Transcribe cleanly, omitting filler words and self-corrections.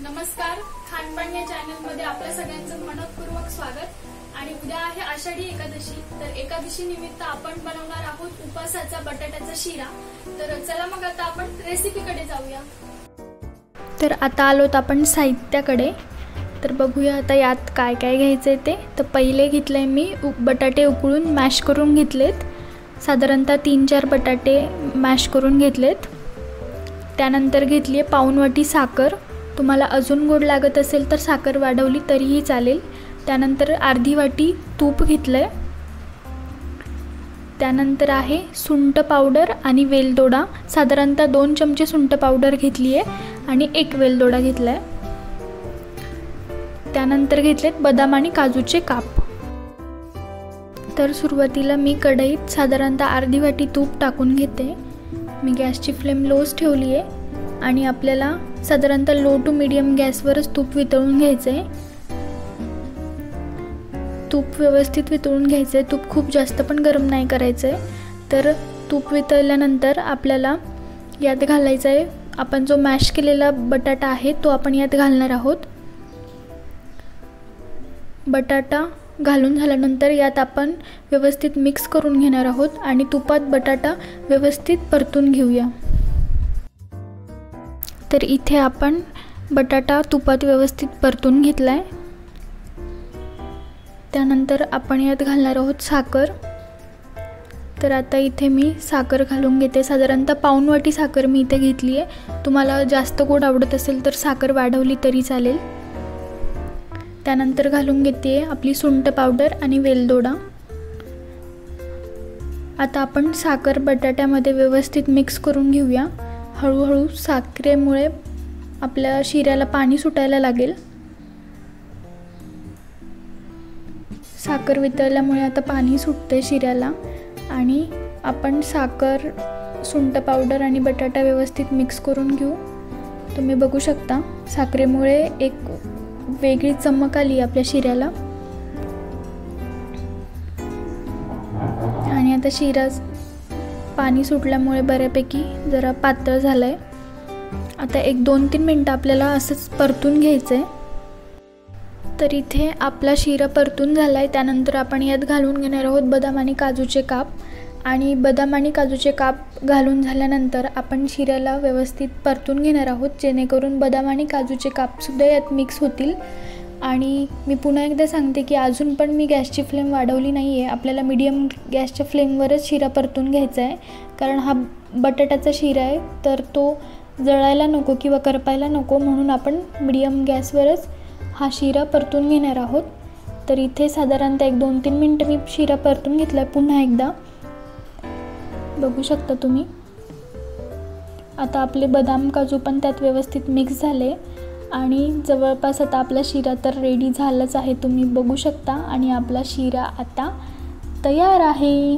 नमस्कार, खानपान या चॅनलमध्ये आपल्या सगळ्यांचं मनपूर्वक स्वागत। आणि उद्या आहे आषाढी एकादशी, तर एकादशी निमित्त आपण बनवणार आहोत उपासाचा बटाट्याचा शिरा। तर चला मग आता आपण रेसिपीकडे जाऊया। तर आता आलोत आपण साहित्याकडे। तर बघूया आता यात काय काय घ्यायचे ते। तर पहिले घेतले मी बटाटे उकळून मॅश करून घेतलेत, साधारणतः 3-4 बटाटे मॅश करून घेतलेत। त्यानंतर घेतली आहे पाऊण वाटी साखर, तुम्हाला अजून गोड लागत असेल तर साखर वाढवली तरीही चालेल। त्यानंतर अर्धी वाटी तूप घेतलंय। त्यानंतर आहे सुंठ पावडर आणि वेलदोडा, साधारणतः 2 चमचे सुंठ पावडर घेतली आहे आणि 1 वेलदोडा घेतलाय। त्यानंतर घेतलेत बदाम आणि काजूचे काप। तर सुरुवातीला मी कढईत साधारणतः अर्धी वाटी तूप टाकून घेते। मी गॅसची फ्लेम लोच ठेवली आहे आणि आपल्याला साधारणतः लो टू मीडियम गॅसवरच तूप वितळून घ्यायचे आहे। तूप व्यवस्थित वितळून घ्यायचे आहे, तूप खूप जास्त पण गरम नाही करायचं आहे। तर तूप वितळल्यानंतर आपल्याला यात घालायचं आहे, आपण जो मॅश केलेला बटाटा आहे तो आपण यात घालणार आहोत। बटाटा घालून झाल्यानंतर यात आपण व्यवस्थित मिक्स करून घेणार आहोत आणि तुपात बटाटा व्यवस्थित परतून घेऊया। तर इथे आपण बटाटा तुपात व्यवस्थित परतून घेतलाय। त्यानंतर आपण यात घालणार आहोत साखर। तर आता इथे मी साखर घालून घेते, साधारणतः पाऊण वाटी साखर मी इथे घेतली आहे। तुम्हाला जास्त गोड आवडत असेल तर साखर वाढवली तरी चालेल। त्यानंतर घालून घेते आपली सुंठ पावडर आणि वेलदोडा। आता आपण साखर बटाट्यामध्ये व्यवस्थित मिक्स करून घेऊया। हळूहळू साखरेमुळे आपल्या शिऱ्याला पाणी सुटायला लागेल। साखर वितळल्यामुळे आता पाणी सुटते शिऱ्याला आणि आपण साखर, सुंठ पावडर आणि बटाटा व्यवस्थित मिक्स करून घेऊ। तुम्ही बघू शकता साखरेमुळे एक वेगळी चमक आली आपल्या शिऱ्याला। आणि आता शिरा पाणी सुटल्यामुळे बऱ्यापैकी जरा पातळ झालाय। आता 1-2-3 मिनिटं आपल्याला असंच परतून घ्यायचंय। तर इथे आपला शिरा परतून झालाय। त्यानंतर आपण यात घालून घेणार आहोत बदाम आणि काजूचे काप। आणि बदाम आणि काजूचे काप घालून झाल्यानंतर आपण शिऱ्याला व्यवस्थित परतून घेणार आहोत, जेणेकरून बदाम आणि काजूचे कापसुद्धा यात मिक्स होतील। आणि मी पुन्हा एकदा सांगते की अजून पण मी गॅसची फ्लेम वाढवली नाही आहे, आपल्याला मीडियम गॅसच्या फ्लेमवरच शिरा परतून घ्यायचा आहे। कारण हा बटाट्याचा शिरा आहे, तर तो जळायला नको किंवा करपायला नको, म्हणून आपण मीडियम गॅसवरच हा शिरा परतून घेणार आहोत। तर इथे साधारणतः 1-2-3 मिनिटं मी शिरा परतून घेतला आहे। पुन्हा एकदा बघू शकता तुम्ही। आता आपले बदाम काजू पण त्यात व्यवस्थित मिक्स झाले आणि जवळपास आता आपला शिरा तर रेडी झालाच आहे, तुम्ही बघू शकता। आणि आपला शिरा आता तयार आहे।